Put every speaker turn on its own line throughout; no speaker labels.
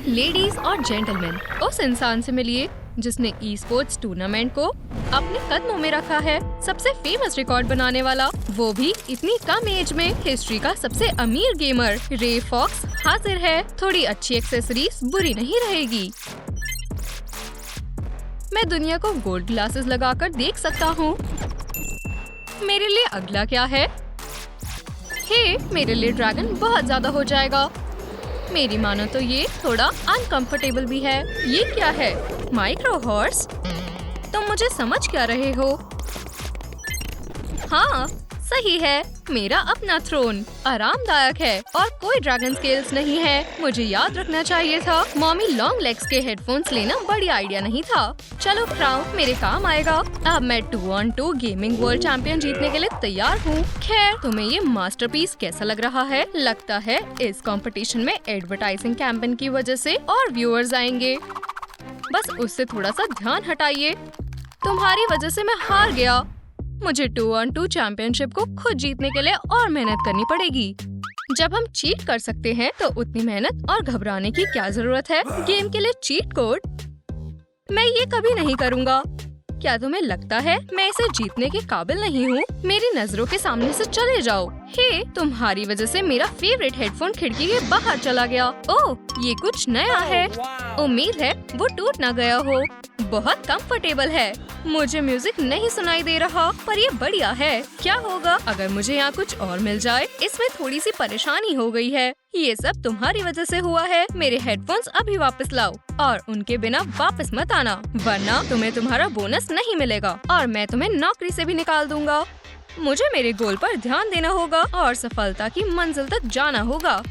Ladies और gentleman, उस इंसान से मिलिए जिसने ई स्पोर्ट्स टूर्नामेंट को अपने कदमों में रखा है। सबसे फेमस रिकॉर्ड बनाने वाला, वो भी इतनी कम एज में। हिस्ट्री का सबसे अमीर गेमर रे फॉक्स हाजिर है। थोड़ी अच्छी एक्सेसरीज बुरी नहीं रहेगी। मैं दुनिया को गोल्ड ग्लासेस लगाकर देख सकता हूँ। मेरे लिए अगला क्या है? हे, मेरे लिए ड्रैगन बहुत ज्यादा हो जाएगा। मेरी मानो तो ये थोड़ा अनकंफर्टेबल भी है। ये क्या है? Micro horse? तुम मुझे समझ क्या रहे हो? हाँ, सही है, मेरा अपना थ्रोन आरामदायक है और कोई ड्रैगन स्केल्स नहीं है। मुझे याद रखना चाहिए था। मॉमी लॉन्ग लेग्स के हेडफोन्स लेना बड़ी आइडिया नहीं था। चलो क्राउन मेरे काम आएगा। अब मैं 2-on-2 गेमिंग वर्ल्ड चैंपियन जीतने के लिए तैयार हूँ। खैर, तुम्हें ये मास्टरपीस कैसा लग रहा है? लगता है इस कंपटीशन में एडवर्टाइजिंग कैंपेन की वजह से और व्यूअर्स आएंगे। बस उससे थोड़ा सा ध्यान हटाइए। तुम्हारी वजह से मैं हार गया। मुझे 2-on-2 चैंपियनशिप को खुद जीतने के लिए और मेहनत करनी पड़ेगी। जब हम चीट कर सकते हैं तो उतनी मेहनत और घबराने की क्या जरूरत है? गेम के लिए चीट कोड? मैं ये कभी नहीं करूँगा। क्या तुम्हें लगता है मैं इसे जीतने के काबिल नहीं हूँ? मेरी नजरों के सामने से चले जाओ। हे, तुम्हारी वजह से मेरा फेवरेट हेडफोन खिड़की के बाहर चला गया। ओह, ये कुछ नया है। उम्मीद है वो टूट ना गया हो। बहुत कंफर्टेबल है। मुझे म्यूजिक नहीं सुनाई दे रहा, पर ये बढ़िया है। क्या होगा अगर मुझे यहाँ कुछ और मिल जाए? इसमें थोड़ी सी परेशानी हो गई है। ये सब तुम्हारी वजह से हुआ है। मेरे हेडफोन्स अभी वापस लाओ और उनके बिना वापस मत आना, वरना तुम्हें तुम्हारा बोनस नहीं मिलेगा और मैं तुम्हें नौकरी से भी निकाल दूंगा। मुझे मेरे गोल पर ध्यान देना होगा और सफलता की मंजिल तक जाना होगा,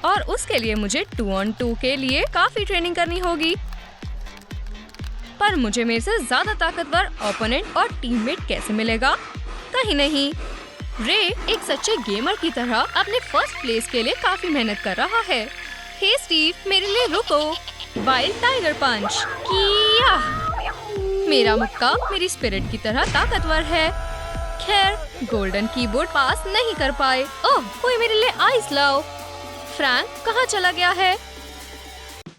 और उसके लिए मुझे 2-on-2 के लिए काफी ट्रेनिंग करनी होगी। पर मुझे मेरे से ज्यादा ताकतवर ओपोनेंट और टीममेट कैसे मिलेगा? कहीं नहीं। रे एक सच्चे गेमर की तरह अपने फर्स्ट प्लेस के लिए काफी मेहनत कर रहा है। हे स्टीव, मेरे लिए रुको। वाइल्ड टाइगर पंच किया। मेरा मुक्का मेरी स्पिरिट की तरह ताकतवर है। खैर, गोल्डन कीबोर्ड पास नहीं कर पाए। ओह, कोई मेरे लिए आइस लाओ। फ्रैंक कहाँ चला गया है?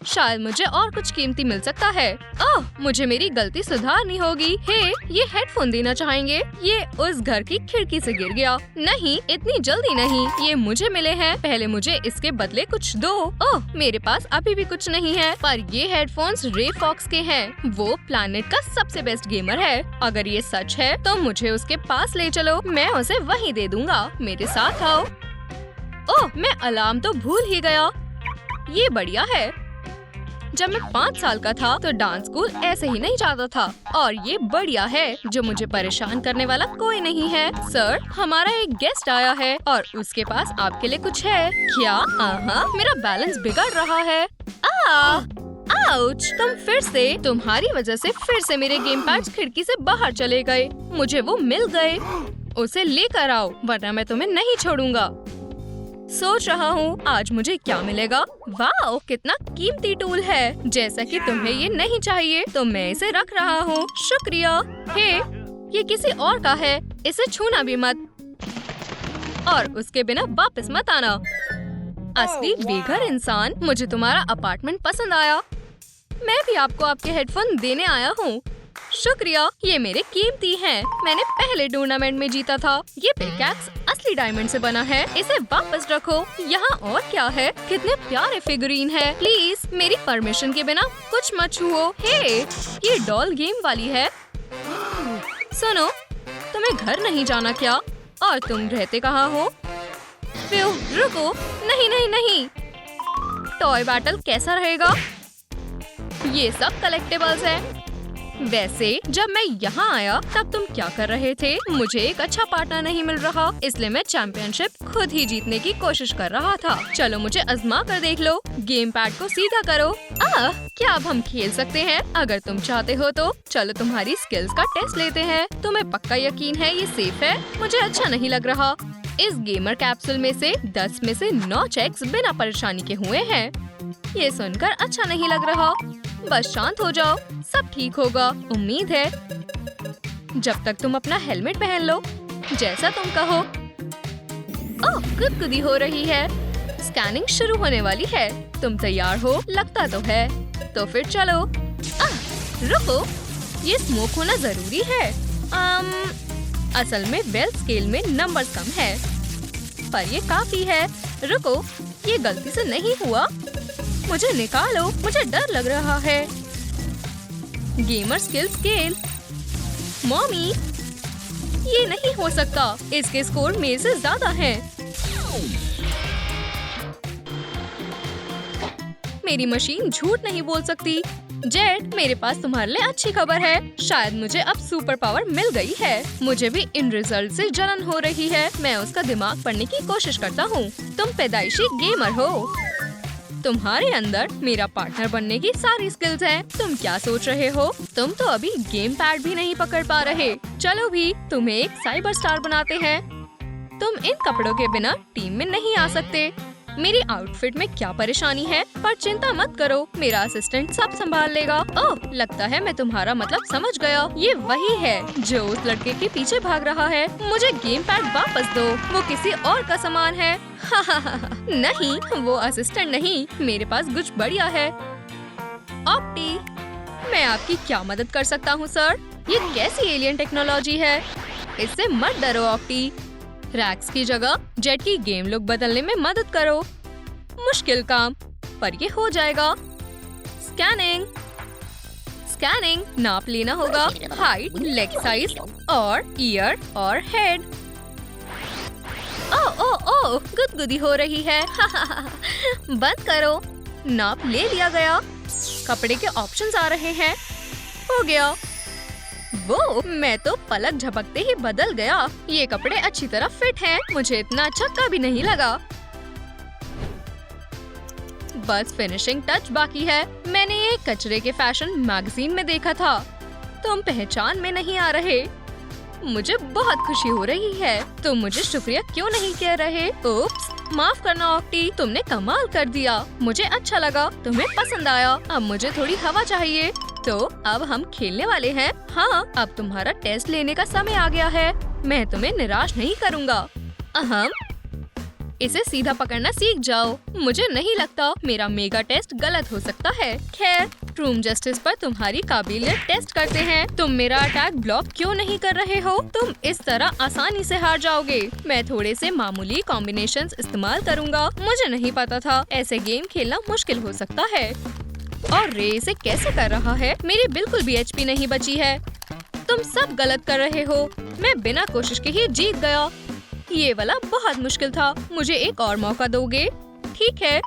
शायद मुझे और कुछ कीमती मिल सकता है। ओह, मुझे मेरी गलती सुधारनी होगी। हे, ये हेडफोन देना चाहेंगे? ये उस घर की खिड़की से गिर गया। नहीं, इतनी जल्दी नहीं। ये मुझे मिले हैं। पहले मुझे इसके बदले कुछ दो। ओह, मेरे पास अभी भी कुछ नहीं है, पर ये हेडफोन्स रे फॉक्स के हैं। वो प्लैनेट का सबसे बेस्ट गेमर है। अगर ये सच है तो मुझे उसके पास ले चलो। मैं उसे वहीं दे दूंगा। मेरे साथ आओ। ओह, मैं अलार्म तो भूल ही गया। ये बढ़िया है। जब मैं 5 साल का था तो डांस स्कूल ऐसे ही नहीं जाता था, और ये बढ़िया है जो मुझे परेशान करने वाला कोई नहीं है। सर, हमारा एक गेस्ट आया है और उसके पास आपके लिए कुछ है। क्या? मेरा बैलेंस बिगड़ रहा है। आउच! तुम फिर से, तुम्हारी वजह से फिर से मेरे गेम पैड्स खिड़की से बाहर चले गए। मुझे वो मिल गए। उसे लेकर आओ, वरना मैं तुम्हें नहीं छोड़ूंगा। सोच रहा हूँ आज मुझे क्या मिलेगा। वाह, कितना कीमती टूल है। जैसा कि तुम्हें ये नहीं चाहिए तो मैं इसे रख रहा हूँ। शुक्रिया। हे, ये किसी और का है। इसे छूना भी मत, और उसके बिना वापस मत आना। असली बेघर इंसान, मुझे तुम्हारा अपार्टमेंट पसंद आया। मैं भी आपको आपके हेडफोन देने आया हूँ। शुक्रिया, ये मेरे कीमती हैं। मैंने पहले टूर्नामेंट में जीता था। ये पिकैक्स असली डायमंड से बना है। इसे वापस रखो। यहाँ और क्या है? कितने प्यारे फिगरीन है। प्लीज मेरी परमिशन के बिना कुछ मत छुओ। हे, ये डॉल गेम वाली है। सुनो, तुम्हें घर नहीं जाना क्या? और तुम रहते कहाँ हो? रुको, नहीं नहीं नहीं। टॉय बैटल कैसा रहेगा? ये सब कलेक्टिबल्स है। वैसे जब मैं यहाँ आया तब तुम क्या कर रहे थे? मुझे एक अच्छा पार्टनर नहीं मिल रहा, इसलिए मैं चैंपियनशिप खुद ही जीतने की कोशिश कर रहा था। चलो मुझे आजमा कर देख लो। गेम पैड को सीधा करो। क्या अब हम खेल सकते हैं? अगर तुम चाहते हो तो चलो तुम्हारी स्किल्स का टेस्ट लेते हैं। तुम्हें पक्का यकीन है ये सेफ है? मुझे अच्छा नहीं लग रहा। इस गेमर कैप्सूल में से 10 में से 9 चेक्स बिना परेशानी के हुए हैं। ये सुनकर अच्छा नहीं लग रहा। बस शांत हो जाओ, सब ठीक होगा। उम्मीद है, जब तक तुम अपना हेलमेट पहन लो, जैसा तुम कहो। ओह, गुदगुदी हो रही है। स्कैनिंग शुरू होने वाली है। तुम तैयार हो? लगता तो है। तो फिर चलो। रुको, ये स्मोक होना जरूरी है। असल में वेल स्केल में नंबर्स कम है, पर ये काफी है। रुको, ये गलती से नहीं हुआ। मुझे निकालो, मुझे डर लग रहा है। Gamer skill scale. मॉमी, ये नहीं हो सकता। इसके स्कोर मेरे से ज्यादा हैं। मेरी मशीन झूठ नहीं बोल सकती। जेट, मेरे पास तुम्हारे लिए अच्छी खबर है। शायद मुझे अब सुपर पावर मिल गई है। मुझे भी इन रिजल्ट से जलन हो रही है। मैं उसका दिमाग पढ़ने की कोशिश करता हूँ। तुम पैदाइशी गेमर हो। तुम्हारे अंदर मेरा पार्टनर बनने की सारी स्किल्स हैं। तुम क्या सोच रहे हो? तुम तो अभी गेम पैड भी नहीं पकड़ पा रहे। चलो भी, तुम्हें एक साइबर स्टार बनाते हैं। तुम इन कपड़ों के बिना टीम में नहीं आ सकते। मेरी आउटफिट में क्या परेशानी है? पर चिंता मत करो, मेरा असिस्टेंट सब संभाल लेगा। ओह, लगता है मैं तुम्हारा मतलब समझ गया। ये वही है जो उस लड़के के पीछे भाग रहा है। मुझे गेम पैड वापस दो, वो किसी और का सामान है। नहीं, वो असिस्टेंट नहीं, मेरे पास कुछ बढ़िया है। ऑप्टी, मैं आपकी क्या मदद कर सकता हूँ सर? ये कैसी एलियन टेक्नोलॉजी है? इससे मत डरो ऑप्टी। रैक्स की जगह जेट की गेम लुक बदलने में मदद करो। मुश्किल काम, पर ये हो जाएगा। स्कैनिंग। नाप लेना होगा। हाइट, लेग साइज और ईयर और हेड। ओह, गुदगुदी हो रही है। बंद करो। नाप ले लिया गया। कपड़े के ऑप्शंस आ रहे हैं। हो गया। वो, मैं तो पलक झपकते ही बदल गया। ये कपड़े अच्छी तरह फिट हैं। मुझे इतना अच्छा कभी नहीं लगा। बस फिनिशिंग टच बाकी है। मैंने ये कचरे के फैशन मैगजीन में देखा था। तुम पहचान में नहीं आ रहे। मुझे बहुत खुशी हो रही है। तुम मुझे शुक्रिया क्यों नहीं कह रहे? उप्स, माफ करना ऑप्टी, तुमने कमाल कर दिया। मुझे अच्छा लगा, तुम्हें पसंद आया। अब मुझे थोड़ी हवा चाहिए। तो अब हम खेलने वाले हैं। हाँ, अब तुम्हारा टेस्ट लेने का समय आ गया है। मैं तुम्हें निराश नहीं करूँगा। इसे सीधा पकड़ना सीख जाओ। मुझे नहीं लगता मेरा मेगा टेस्ट गलत हो सकता है। खैर, रूम जस्टिस पर तुम्हारी काबिलियत टेस्ट करते हैं। तुम मेरा अटैक ब्लॉक क्यों नहीं कर रहे हो? तुम इस तरह आसानी से हार जाओगे। मैं थोड़े से मामूली कॉम्बिनेशंस इस्तेमाल करूँगा। मुझे नहीं पता था ऐसे गेम खेलना मुश्किल हो सकता है। और रे इसे कैसे कर रहा है? मेरी बिल्कुल भी एचपी नहीं बची है। तुम सब गलत कर रहे हो। मैं बिना कोशिश के ही जीत गया। ये वाला बहुत मुश्किल था। मुझे एक और मौका दोगे? ठीक है।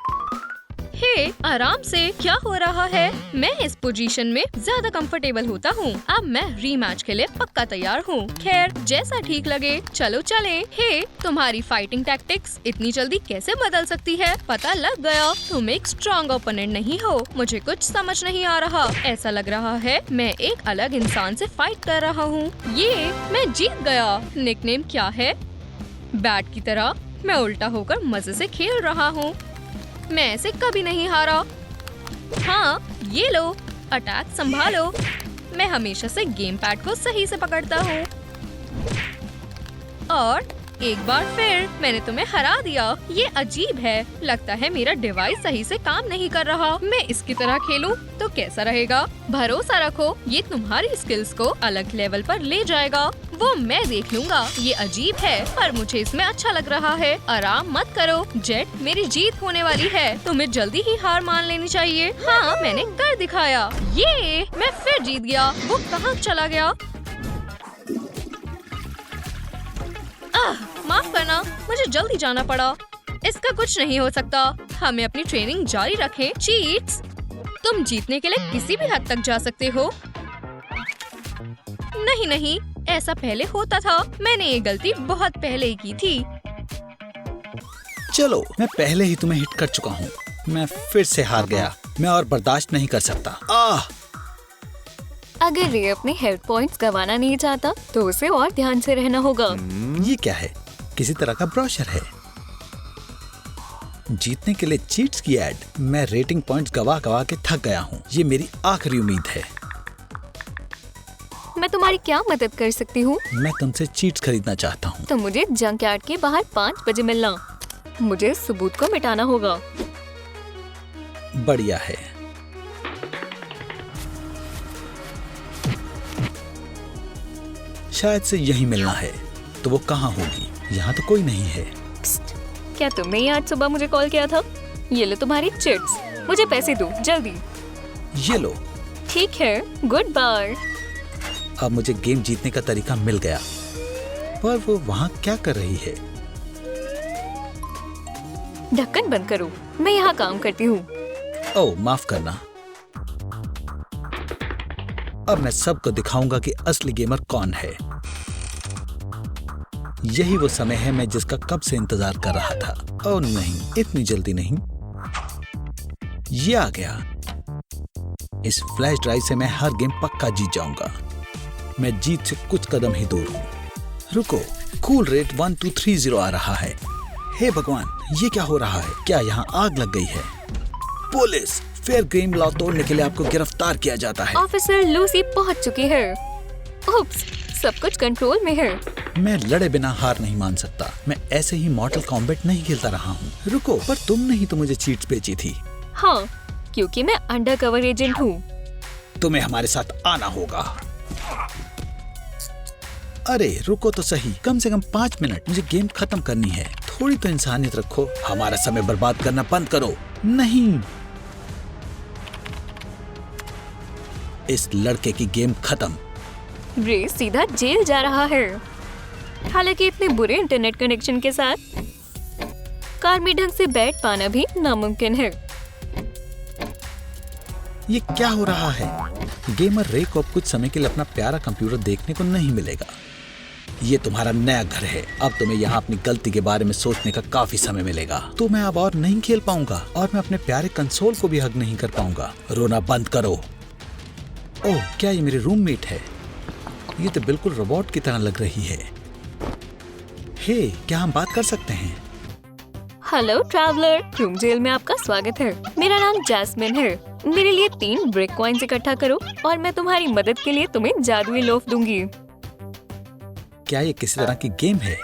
हे, आराम से। क्या हो रहा है? मैं इस पोजीशन में ज्यादा कंफर्टेबल होता हूँ। अब मैं रीमैच के लिए पक्का तैयार हूँ। खैर, जैसा ठीक लगे। चलो चले। हे, तुम्हारी फाइटिंग टैक्टिक्स इतनी जल्दी कैसे बदल सकती है? पता लग गया, तुम एक स्ट्रॉन्ग ओपोनेंट नहीं हो। मुझे कुछ समझ नहीं आ रहा। ऐसा लग रहा है मैं एक अलग इंसान से फाइट कर रहा हूँ। ये, मैं जीत गया। निकनेम क्या है? बैट की तरह मैं उल्टा होकर मजे से खेल रहा हूँ। मैं ऐसे कभी नहीं हारा। हाँ, ये लो, अटैक संभालो। मैं हमेशा से गेम पैड को सही से पकड़ता हूँ। और एक बार फिर मैंने तुम्हें हरा दिया। ये अजीब है। लगता है मेरा डिवाइस सही से काम नहीं कर रहा। मैं इसकी तरह खेलूं तो कैसा रहेगा? भरोसा रखो, ये तुम्हारी स्किल्स को अलग लेवल पर ले जाएगा। वो मैं देख लूंगा। ये अजीब है, पर मुझे इसमें अच्छा लग रहा है। आराम मत करो जेट, मेरी जीत होने वाली है। तुम्हें जल्दी ही हार मान लेनी चाहिए। हाँ, मैंने कर दिखाया। ये, मैं फिर जीत गया। वो कहाँ चला गया? माफ करना, मुझे जल्दी जाना पड़ा। इसका कुछ नहीं हो सकता। हमें अपनी ट्रेनिंग जारी रखें। चीट्स, तुम जीतने के लिए किसी भी हद तक जा सकते हो। नहीं, ऐसा पहले होता था। मैंने ये गलती बहुत पहले ही की थी।
चलो, मैं पहले ही तुम्हें हिट कर चुका हूँ। मैं फिर से हार गया। मैं और बर्दाश्त नहीं कर सकता।
अगर रे अपने हेल्थ पॉइंट्स गंवाना नहीं चाहता तो उसे और ध्यान से रहना होगा।
ये क्या है? किसी तरह का ब्रोशर है। जीतने के लिए चीट्स की ऐड। मैं रेटिंग पॉइंट्स गवा के थक गया हूँ। ये मेरी आखिरी उम्मीद है।
मैं तुम्हारी क्या मदद कर सकती हूँ?
मैं तुमसे चीट्स खरीदना चाहता हूँ।
तो मुझे जंक यार्ड के बाहर 5 बजे मिलना। मुझे सबूत को मिटाना होगा।
बढ़िया है। शायद से यहीं मिलना है। तो वो कहाँ होगी? यहाँ तो कोई नहीं है।
Psst, क्या तुमने ही आज सुबह मुझे कॉल किया था? ये लो तुम्हारी चिट्स, मुझे पैसे दो जल्दी।
ये लो।
ठीक है, गुड बाय।
अब मुझे गेम जीतने का तरीका मिल गया, पर वो वहाँ क्या कर रही है?
ढक्कन बंद करो, मैं यहाँ काम करती हूँ।
ओह, माफ करना। अब मैं सबको दिखाऊंगा कि असली गेमर कौन है। यही वो समय है मैं जिसका कब से इंतजार कर रहा था। ओह नहीं, इतनी जल्दी नहीं। ये आ गया। इस फ्लैश ड्राइव से मैं हर गेम पक्का जीत जाऊंगा। मैं जीत से कुछ कदम ही दूर हूँ। रुको, कूल रेट 1230 आ रहा है। हे भगवान, ये क्या हो रहा है? क्या यहाँ आग लग गई है? पुलिस! फेयर गेम लॉ तोड़ने के लिए आपको गिरफ्तार किया जाता है।
ऑफिसर लूसी पहुँच चुकी है। उप्स, सब कुछ कंट्रोल में है।
मैं लड़े बिना हार नहीं मान सकता। मैं ऐसे ही मॉर्टल कॉम्बैट नहीं खेलता रहा हूँ। रुको, पर तुमने ही तो मुझे चीट्स बेची थी।
हाँ, क्योंकि मैं अंडरकवर एजेंट हूँ।
तुम्हें हमारे साथ आना होगा। अरे रुको तो सही, कम से कम 5 मिनट, मुझे गेम खत्म करनी है। थोड़ी तो इंसानियत रखो। हमारा समय बर्बाद करना बंद करो। नहीं, इस लड़के की गेम खत्म।
रे सीधा जेल जा रहा है। हालांकि इतने बुरे इंटरनेट कनेक्शन के साथ कार में ढंग से बैठ पाना भी नामुमकिन है।
ये क्या हो रहा है? गेमर रे को अब कुछ समय के लिए अपना प्यारा कंप्यूटर देखने को नहीं मिलेगा। ये तुम्हारा नया घर है। अब तुम्हें यहाँ अपनी गलती के बारे में सोचने का काफी समय मिलेगा। तो मैं अब और नहीं खेल पाऊंगा और मैं अपने प्यारे कंसोल को भी हग नहीं कर पाऊंगा। रोना बंद करो। ओह, क्या ये मेरे रूममेट है? ये तो बिल्कुल रोबोट की तरह लग रही है। हे, क्या हम बात कर सकते हैं?
हेलो ट्रैवलर, रूम जेल में आपका स्वागत है। मेरा नाम जैस्मिन है। मेरे लिए 3 ब्रिक कॉइन्स इकट्ठा करो और मैं तुम्हारी मदद के लिए तुम्हें जादुई लोफ दूंगी।
क्या ये किसी तरह की गेम है?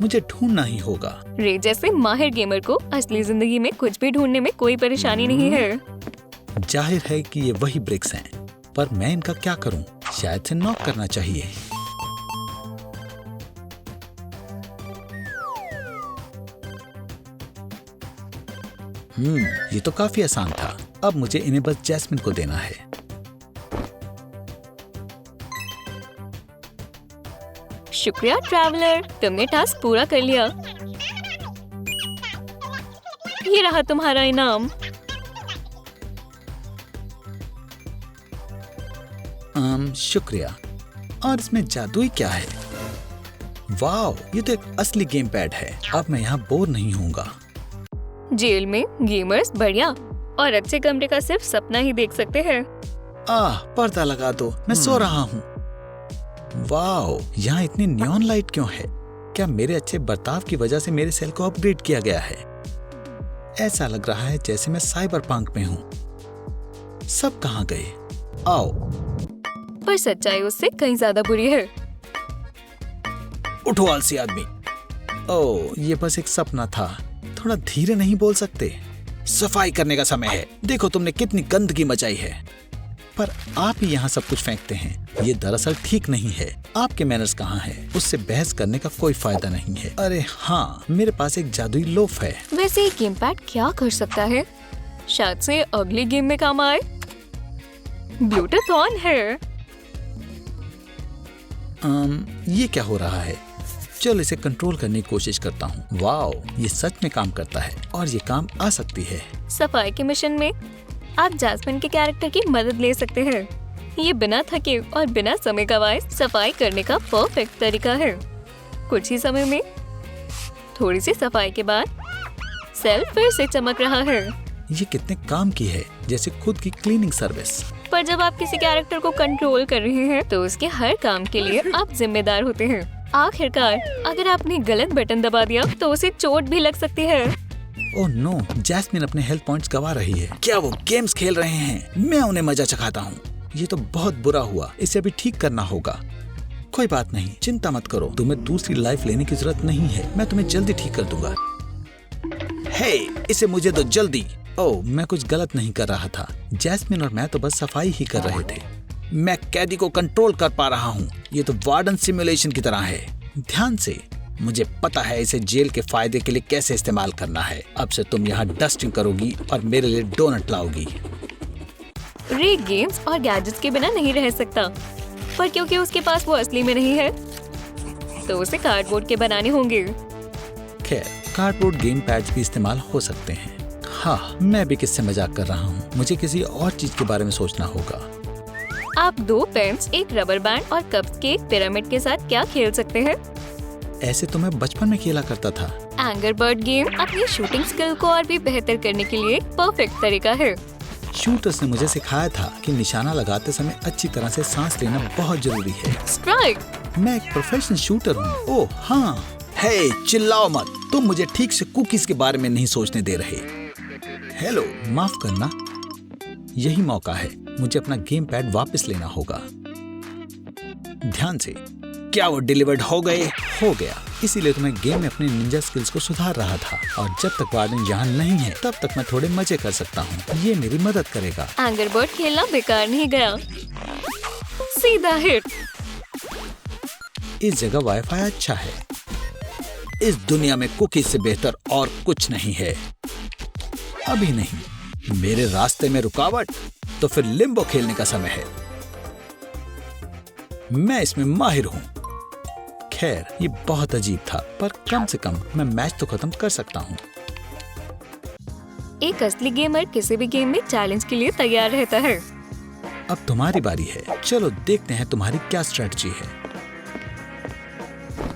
मुझे ढूंढना ही होगा।
रे जैसे माहिर गेमर को असली जिंदगी में कुछ भी ढूंढने में कोई परेशानी नहीं है।
जाहिर है कि ये वही ब्रिक्स हैं, पर मैं इनका क्या करूं? शायद से नॉक करना चाहिए। ये तो काफी आसान था। अब मुझे इन्हें बस जैस्मिन को देना है।
शुक्रिया ट्रैवलर, तुमने टास्क पूरा कर लिया। ये रहा तुम्हारा इनाम।
शुक्रिया। और इसमें जादुई क्या है? वाह, ये तो एक असली गेम पैड है। अब मैं यहाँ बोर नहीं होऊंगा।
जेल में गेमर्स बढ़िया और अच्छे कमरे का सिर्फ सपना ही देख सकते हैं।
पर्दा लगा दो, मैं सो रहा हूँ। वाह, यहाँ इतनी नियॉन लाइट क्यों है? क्या मेरे अच्छे बर्ताव की वजह से मेरे सेल को अपग्रेड किया गया है? ऐसा लग रहा है जैसे मैं साइबर पंक में हूँ। सब कहाँ गए? आओ।
पर सच्चाई उससे कहीं ज्यादा बुरी है।
उठो आलसी आदमी। ओह, ये बस एक सपना था। थोड़ा धीरे नहीं बोल सकते? सफाई करने का समय है। देखो तुमने कितनी गंदगी मचाई है। पर आप ही यहाँ सब कुछ फेंकते हैं। ये दरअसल ठीक नहीं है। आपके मैनर्स कहाँ हैं? उससे बहस करने का कोई फायदा नहीं है। अरे हाँ, मेरे पास एक जादुई लोफ है।
वैसे ये गेम पैड क्या कर सकता है? शायद से अगली गेम में काम आए। ब्लूटूथ ऑन है।
ये क्या हो रहा है? चल इसे कंट्रोल करने की कोशिश करता हूँ। वाओ, ये सच में काम करता है और ये काम आ सकती है।
सफाई के मिशन में आप जैस्मिन के कैरेक्टर की मदद ले सकते हैं। ये बिना थके और बिना समय गवाए सफाई करने का परफेक्ट तरीका है। कुछ ही समय में थोड़ी सी सफाई के बाद सेल फिर से चमक रहा है।
ये कितने काम की है, जैसे खुद की क्लीनिंग सर्विस।
पर जब आप किसी कैरेक्टर को कंट्रोल कर रहे हैं तो उसके हर काम के लिए आप जिम्मेदार होते हैं। आखिरकार अगर आपने गलत बटन दबा दिया तो उसे चोट भी लग सकती है।
ओह नो, जैस्मिन अपने हेल्थ पॉइंट्स गवा रही है। क्या वो गेम्स खेल रहे हैं? मैं उन्हें मजा चखाता हूँ। ये तो बहुत बुरा हुआ। इसे अभी ठीक करना होगा। कोई बात नहीं, चिंता मत करो। तुम्हें दूसरी लाइफ लेने की जरूरत नहीं है। मैं तुम्हें जल्दी ठीक कर दूंगा। हे, इसे मुझे दो जल्दी। ओह, मैं कुछ गलत नहीं कर रहा था। जैस्मिन और मैं तो बस सफाई ही कर रहे थे। मैं कैदी को कंट्रोल कर पा रहा हूँ। ये तो वार्डन सिमुलेशन की तरह है। ध्यान से, मुझे पता है इसे जेल के फायदे के लिए कैसे इस्तेमाल करना है। अब से तुम यहाँ डस्टिंग करोगी और मेरे लिए डोनट लाओगी।
रे गेम्स और गैजेट्स के बिना नहीं रह सकता, पर क्योंकि उसके पास वो असली में नहीं है तो उसे कार्डबोर्ड के बनाने होंगे।
खैर, कार्डबोर्ड गेम पैड्स भी इस्तेमाल हो सकते हैं। हाँ, मैं भी किससे मजाक कर रहा हूँ। मुझे किसी और चीज के बारे में सोचना होगा।
आप 2 पेन्स, एक रबर बैंड और कप्स के एक पिरामिड के साथ क्या खेल सकते हैं?
ऐसे तो मैं बचपन में खेला करता था।
एंगर बर्ड गेम अपनी शूटिंग स्किल को और भी बेहतर करने के लिए परफेक्ट तरीका है।
शूटर्स ने मुझे सिखाया था कि निशाना लगाते समय अच्छी तरह से सांस लेना बहुत जरूरी है।
स्ट्राइक।
मैं एक प्रोफेशनल शूटर हूँ। ओह हाँ, हे चिल्लाओ मत, तुम मुझे ठीक से कुकीज के बारे में नहीं सोचने दे रहे। हेलो, माफ करना, यही मौका है। मुझे अपना गेम पैड वापस लेना होगा। ध्यान से, क्या वो डिलीवर्ड हो गए? हो गया। इसीलिए तो मैं गेम में अपने निंजा स्किल्स को सुधार रहा था, और जब तक वार्डन यहाँ नहीं है तब तक मैं थोड़े मजे कर सकता हूँ। ये मेरी मदद करेगा।
एंगर बर्ड खेलना बेकार नहीं गया, सीधा हिट।
इस जगह वाईफाई अच्छा है। इस दुनिया में कुकीज से बेहतर और कुछ नहीं है। अभी नहीं। मेरे रास्ते में रुकावट? तो फिर लिम्बो खेलने का समय है। मैं इसमें माहिर हूँ। खैर, ये बहुत अजीब था, पर कम से कम मैं मैच तो खत्म कर सकता हूँ।
एक असली गेमर किसी भी गेम में चैलेंज के लिए तैयार रहता है।
अब तुम्हारी बारी है। चलो देखते हैं तुम्हारी क्या स्ट्रेटजी है।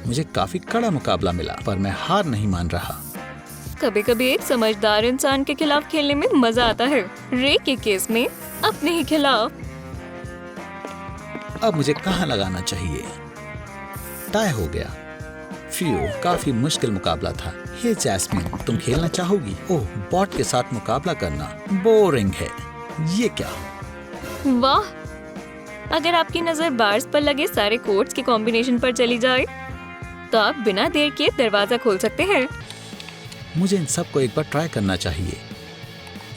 मुझे काफी कड़ा मुकाबला मिला, पर मैं हार नहीं मान रहा।
कभी कभी एक समझदार इंसान के खिलाफ खेलने में मजा आता है। रे के केस में अपने ही खिलाफ।
अब मुझे कहाँ लगाना चाहिए? टाई हो गया। फ्यू, काफी मुश्किल मुकाबला था। हे जैस्मिन, तुम खेलना चाहोगी? ओह, बॉट के साथ मुकाबला करना बोरिंग है। ये क्या?
वाह, अगर आपकी नजर बार्स पर लगे सारे कोड्स के कॉम्बिनेशन पर चली जाए तो आप बिना देर किए दरवाजा खोल सकते हैं।
मुझे इन सब को एक बार ट्राई करना चाहिए।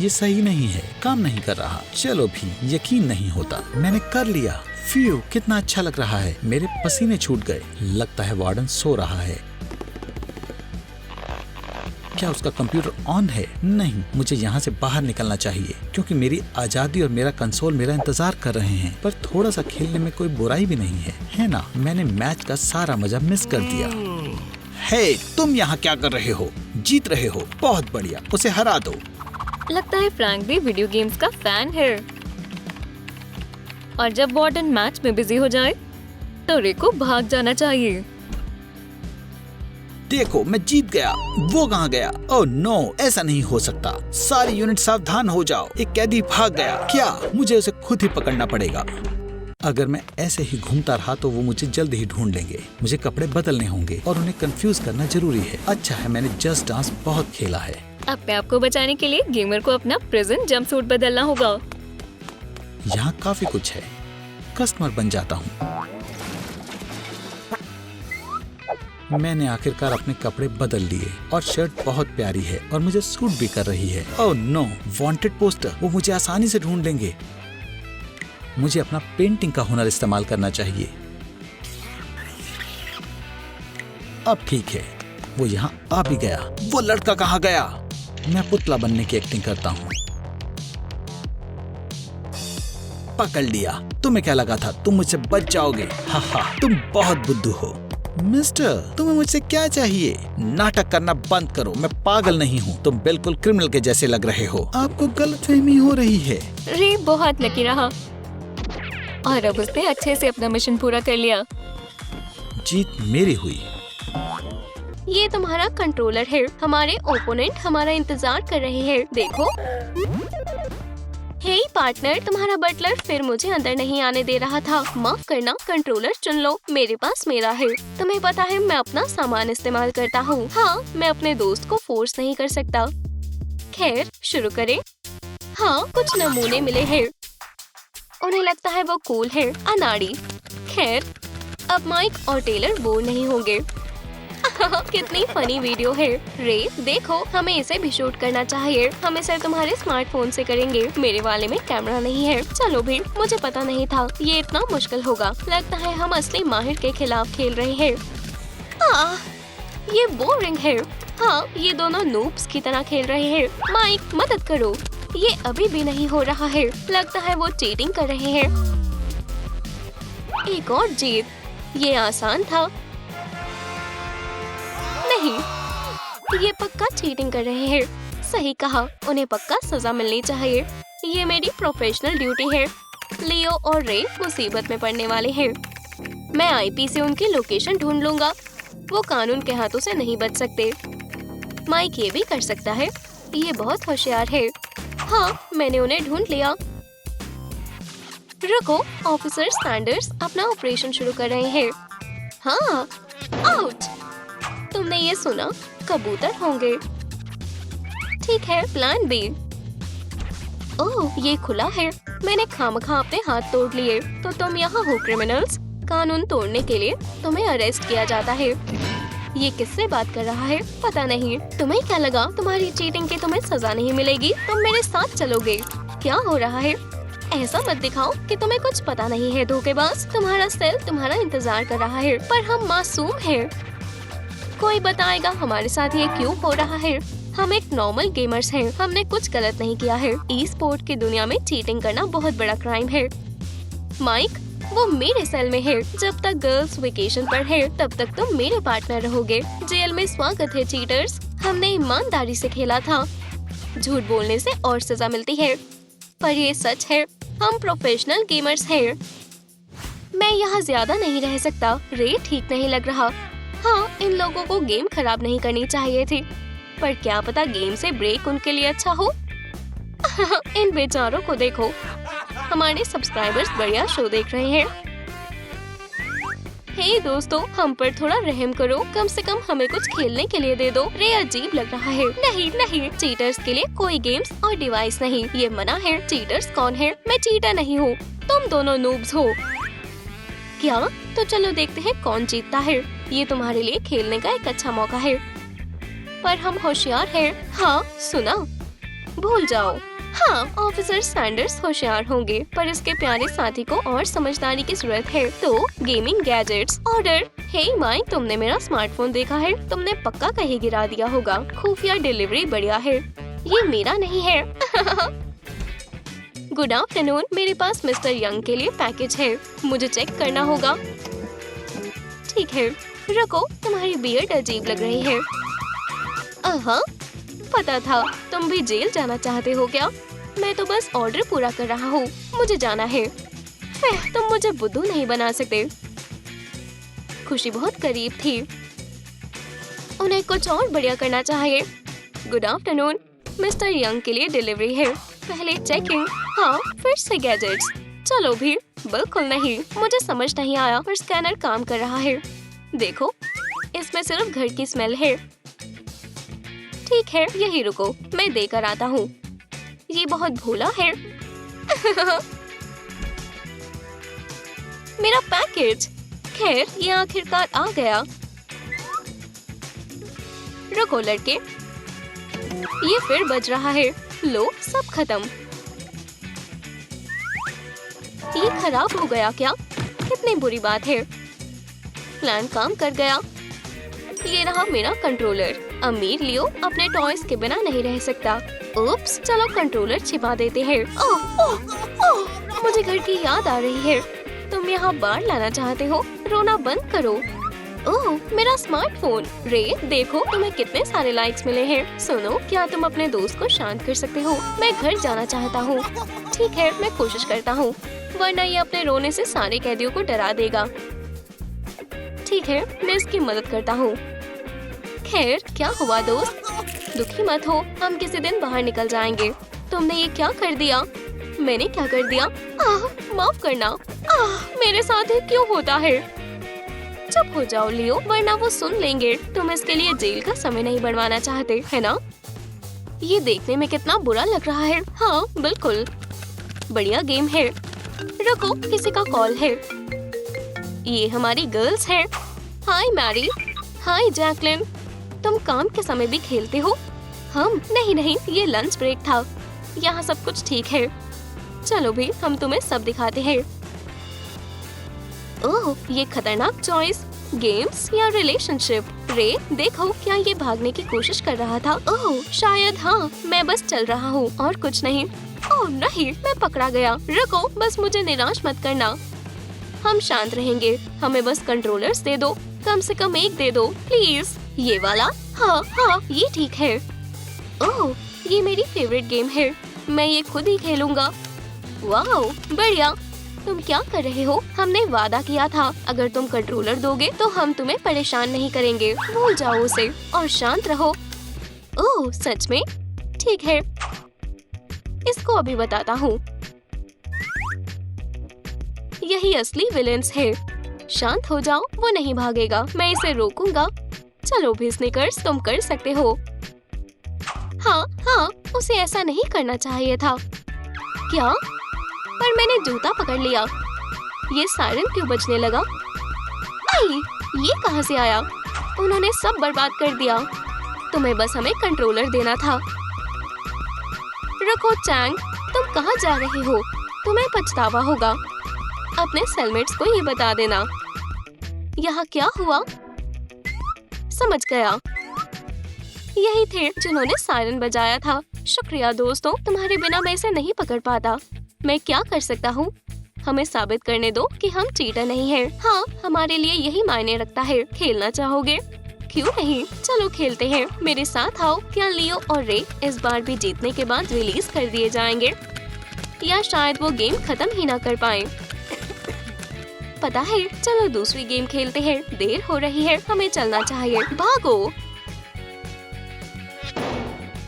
ये सही नहीं है, काम नहीं कर रहा। चलो भी, यकीन नहीं होता। मैंने कर लिया। फ्यू, कितना अच्छा लग रहा है। मेरे पसीने छूट गए। लगता है वार्डन सो रहा है। क्या उसका कंप्यूटर ऑन है? नहीं, मुझे यहाँ से बाहर निकलना चाहिए, क्योंकि मेरी आजादी और मेरा कंसोल मेरा इंतजार कर रहे हैं। पर थोड़ा सा खेलने में कोई बुराई भी नहीं है ना? मैंने मैच का सारा मजा मिस कर दिया। हे, तुम यहाँ क्या कर रहे हो? जीत रहे हो, बहुत बढ़िया। उसे हरा दो।
लगता है फ्रैंक भी वीडियो गेम्स का फैन है। और जब वार्डन मैच में बिजी हो जाए तो रे को भाग जाना चाहिए।
देखो, मैं जीत गया। वो कहाँ गया? ओह नो, ऐसा नहीं हो सकता। सारी यूनिट सावधान हो जाओ। एक कैदी भाग गया। क्या? मुझे उसे खुद ही पकड़ना पड़ेगा। अगर मैं ऐसे ही घूमता रहा तो वो मुझे जल्द ही ढूंढ लेंगे। मुझे कपड़े बदलने होंगे और उन्हें कंफ्यूज करना जरूरी है। अच्छा है, मैंने जस्ट डांस बहुत खेला है।
अपने आप को बचाने के लिए गेमर को अपना प्रिजन जंपसूट बदलना होगा।
यहाँ काफी कुछ है। कस्टमर बन जाता हूँ। मैंने आखिरकार अपने कपड़े बदल लिए और शर्ट बहुत प्यारी है और मुझे सूट भी कर रही है। Oh no, wanted poster. वो मुझे आसानी से ढूंढ लेंगे। मुझे अपना पेंटिंग का हुनर इस्तेमाल करना चाहिए। अब ठीक है, वो यहाँ आ भी गया। वो लड़का कहाँ गया? मैं पुतला बनने की एक्टिंग करता हूँ। पकड़ लिया। तुम्हें क्या लगा था तुम मुझसे बच जाओगे? हा, तुम बहुत बुद्धू हो। मिस्टर, तुम्हें मुझसे क्या चाहिए? नाटक करना बंद करो। मैं पागल नहीं हूँ। तुम बिल्कुल क्रिमिनल के जैसे लग रहे हो। आपको गलतफहमी हो रही है।
रे बहुत लकी रहा और अब उसने अच्छे से अपना मिशन पूरा कर लिया।
जीत मेरी हुई।
ये तुम्हारा कंट्रोलर है। हमारे ओपोनेंट हमारा इंतजार कर रहे हैं। देखो। हे पार्टनर, तुम्हारा बटलर फिर मुझे अंदर नहीं आने दे रहा था। माफ करना, कंट्रोलर चुन लो। मेरे पास मेरा है। तुम्हें पता है मैं अपना सामान इस्तेमाल करता हूँ। हाँ, मैं अपने दोस्त को फोर्स नहीं कर सकता। खैर, शुरू करें। हाँ, कुछ नमूने मिले हैं। उन्हें लगता है वो कूल है। अनाड़ी। खैर, अब माइक और टेलर बोर नहीं होंगे।
कितनी फनी वीडियो है। रे देखो, हमें इसे भी शूट करना चाहिए। हम इसे तुम्हारे स्मार्टफोन से करेंगे। मेरे वाले में कैमरा नहीं है। चलो भी, मुझे पता नहीं था ये इतना मुश्किल होगा। लगता है हम असली माहिर के खिलाफ खेल रहे हैं। ये बोरिंग है। हाँ, ये दोनों नूब्स की तरह खेल रहे हैं। माइक मदद करो। ये अभी भी नहीं हो रहा है। लगता है वो चीटिंग कर रहे हैं। एक और जीत। ये आसान था। नहीं, ये पक्का चीटिंग कर रहे हैं। सही कहा, उन्हें पक्का सजा मिलनी चाहिए। ये मेरी प्रोफेशनल ड्यूटी है। लियो और रे मुसीबत में पड़ने वाले हैं। मैं आईपी से उनकी लोकेशन ढूंढ लूंगा। वो कानून के हाथों से नहीं बच सकते। माइक ये भी कर सकता है। ये बहुत होशियार है। हाँ, मैंने उन्हें ढूंढ लिया। रुको, ऑफिसर सैंडर्स अपना ऑपरेशन शुरू कर रहे हैं। हाँ, आउट। तुमने ये सुना? कबूतर होंगे। ठीक है, प्लान बी। ओह, ये खुला है। मैंने खामखा अपने हाथ तोड़ लिए। तो तुम यहाँ हो क्रिमिनल्स। कानून तोड़ने के लिए तुम्हें अरेस्ट किया जाता है। ये किससे बात कर रहा है? पता नहीं। तुम्हें क्या लगा तुम्हारी चीटिंग की तुम्हें सजा नहीं मिलेगी? तुम मेरे साथ चलोगे। क्या हो रहा है? ऐसा मत दिखाओ कि तुम्हें कुछ पता नहीं है धोखेबाज। तुम्हारा सेल तुम्हारा इंतजार कर रहा है, पर हम मासूम हैं। कोई बताएगा हमारे साथ ये क्यों हो रहा है? हम एक नॉर्मल गेमर्स हैं। हमने कुछ गलत नहीं किया है। ई स्पोर्ट की दुनिया में चीटिंग करना बहुत बड़ा क्राइम है। माइक, वो मेरे सेल में है। जब तक गर्ल्स वेकेशन पर है, तब तक तुम मेरे पार्टनर रहोगे। जेल में स्वागत है चीटर्स। हमने ईमानदारी से खेला था। झूठ बोलने से और सजा मिलती है, पर ये सच है। हम प्रोफेशनल गेमर्स हैं। मैं यहाँ ज्यादा नहीं रह सकता। रे ठीक नहीं लग रहा। हाँ, इन लोगों को गेम खराब नहीं करनी चाहिए थी, पर क्या पता गेम से ब्रेक उनके लिए अच्छा हो। इन बेचारों को देखो। हमारे सब्सक्राइबर्स बढ़िया शो देख रहे हैं। हे दोस्तों, हम पर थोड़ा रहम करो। कम से कम हमें कुछ खेलने के लिए दे दो। रे अजीब लग रहा है। नहीं नहीं, चीटर्स के लिए कोई गेम्स और डिवाइस नहीं। ये मना है। चीटर्स कौन है? मैं चीटर नहीं हूँ। तुम दोनों नूब्स हो। क्या? तो चलो देखते हैं कौन जीतता है। ये तुम्हारे लिए खेलने का एक अच्छा मौका है, पर हम होशियार हैं। हाँ, सुना? भूल जाओ। हाँ, ऑफिसर सैंडर्स होशियार होंगे, पर इसके प्यारे साथी को और समझदारी की जरूरत है। तो गेमिंग गैजेट्स ऑर्डर। हे माइक, तुमने मेरा स्मार्टफोन देखा है? तुमने पक्का कहीं गिरा दिया होगा। खुफिया डिलीवरी बढ़िया है। ये मेरा नहीं है। गुड आफ्टरनून, मेरे पास मिस्टर यंग के लिए पैकेज है। मुझे चेक करना होगा। ठीक है, रुको, तुम्हारी बियर्ड अजीब लग रही है। पता था तुम भी जेल जाना चाहते हो क्या? मैं तो बस ऑर्डर पूरा कर रहा हूँ। मुझे जाना है। तुम मुझे बुद्धू नहीं बना सकते। खुशी बहुत करीब थी। उन्हें कुछ और बढ़िया करना चाहिए। गुड आफ्टरनून, मिस्टर यंग के लिए डिलीवरी है। पहले चेकिंग। हाँ, फिर से गैजेट्स। चलो भी। बिल्कुल नहीं, मुझे समझ नहीं आया, पर स्कैनर काम कर रहा है। देखो, इसमें सिर्फ घर की स्मेल है। ठीक है, यही रुको, मैं देकर आता हूँ। ये बहुत भोला है। मेरा पैकेज। खैर, ये आखिरकार आ गया। रुको लड़के, ये फिर बज रहा है। लो, सब खत्म। ये खराब हो गया क्या? कितनी बुरी बात है। प्लान काम कर गया। ये रहा मेरा कंट्रोलर। अमीर लियो अपने टॉयज के बिना नहीं रह सकता। उप्स, चलो कंट्रोलर छिपा देते हैं। ओह ओह ओह, मुझे घर की याद आ रही है। तुम यहाँ बाढ़ लाना चाहते हो? रोना बंद करो। ओह, मेरा स्मार्टफोन। रे देखो, तुम्हें कितने सारे लाइक्स मिले हैं। सुनो, क्या तुम अपने दोस्त को शांत कर सकते हो? मैं घर जाना चाहता हूँ। ठीक है, मैं कोशिश करता हूँ, वरना ये अपने रोने से सारे कैदियों को डरा देगा। ठीक है, मैं इसकी मदद करता हूँ। खैर, क्या हुआ दोस्त? दुखी मत हो, हम किसी दिन बाहर निकल जाएंगे। तुमने ये क्या कर दिया? मैंने क्या कर दिया? माफ करना। मेरे साथ ये क्यों होता है? चुप हो जाओ लियो, वरना वो सुन लेंगे। तुम इसके लिए जेल का समय नहीं बढ़वाना चाहते, है ना? ये देखने में कितना बुरा लग रहा है। हाँ, बिल्कुल। बढ़िया गेम है। रुको, किसी का कॉल है। ये हमारी गर्ल्स हैं। हाय मैरी। हाय जैकलिन, तुम काम के समय भी खेलते हो? हम नहीं, ये लंच ब्रेक था। यहाँ सब कुछ ठीक है। चलो भी, हम तुम्हें सब दिखाते हैं। ओह, ये खतरनाक चॉइस, गेम्स या रिलेशनशिप? रे, देखो, क्या ये भागने की कोशिश कर रहा था? ओह, शायद हाँ, मैं बस चल रहा हूँ और कुछ नहीं। ओह नहीं, मैं पकड़ा गया। रुको, बस मुझे निराश मत करना। हम शांत रहेंगे, हमें बस कंट्रोलर्स दे दो, कम से कम एक दे दो प्लीज। ये वाला? हाँ, ये ठीक है। ओह, ये मेरी फेवरेट गेम है, मैं ये खुद ही खेलूंगा। वाओ, बढ़िया। तुम क्या कर रहे हो? हमने वादा किया था, अगर तुम कंट्रोलर दोगे तो हम तुम्हें परेशान नहीं करेंगे। भूल जाओ उसे और शांत रहो। ओह, सच में? ठीक है, इसको अभी बताता हूँ। यही असली विलेंस है। शांत हो जाओ, वो नहीं भागेगा, मैं इसे रोकूंगा। चलो भी स्निकर्स, तुम कर सकते हो। हाँ, उसे ऐसा नहीं करना चाहिए था। क्या? पर मैंने जूता पकड़ लिया। ये सायरन क्यों बजने लगा? आई, ये कहाँ से आया? उन्होंने सब बर्बाद कर दिया। तुम्हें बस हमें कंट्रोलर देना था। रुको चैंग, तुम कहाँ जा रहे हो? तुम्हें पछतावा होगा। अपने सेलमेट्स को ये बता देना। यहाँ क्या हुआ? समझ गया, यही थे जिन्होंने सायरन बजाया था। शुक्रिया दोस्तों, तुम्हारे बिना मैं इसे नहीं पकड़ पाता। मैं क्या कर सकता हूँ? हमें साबित करने दो कि हम चीटर नहीं हैं। हाँ, हमारे लिए यही मायने रखता है। खेलना चाहोगे? क्यों नहीं, चलो खेलते हैं। मेरे साथ आओ। क्या लियो और रे इस बार भी जीतने के बाद रिलीज कर दिए जाएंगे, या शायद वो गेम खत्म ही ना कर पाए? पता है, चलो दूसरी गेम खेलते हैं। देर हो रही है, हमें चलना चाहिए। भागो,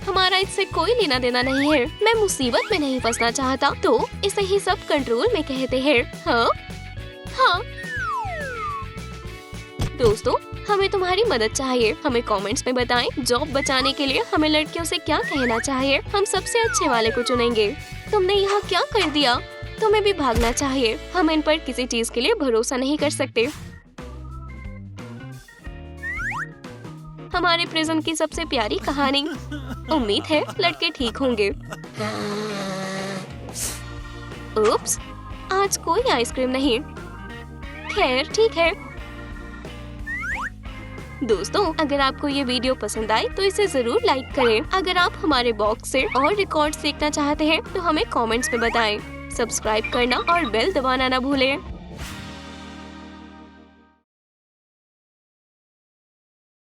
हमारा इससे कोई लेना देना नहीं है। मैं मुसीबत में नहीं फंसना चाहता, तो इसे ही सब कंट्रोल में कहते हैं। हाँ। दोस्तों, हमें तुम्हारी मदद चाहिए। हमें कमेंट्स में बताएं, जॉब बचाने के लिए हमें लड़कियों से क्या कहना चाहिए। हम सबसे अच्छे वाले को चुनेंगे। तुमने यहाँ क्या कर दिया? तुम्हें भी भागना चाहिए। हम इन पर किसी चीज के लिए भरोसा नहीं कर सकते। हमारे प्रिज्म की सबसे प्यारी कहानी। उम्मीद है लड़के ठीक होंगे। उप्स, आज कोई आइसक्रीम नहीं। खैर, ठीक है। दोस्तों, अगर आपको ये वीडियो पसंद आए तो इसे जरूर लाइक करें। अगर आप हमारे बॉक्स से और रिकॉर्ड्स देखना चाहते हैं तो हमें कमेंट्स में बताएं। सब्सक्राइब करना और बेल दबाना ना भूलें।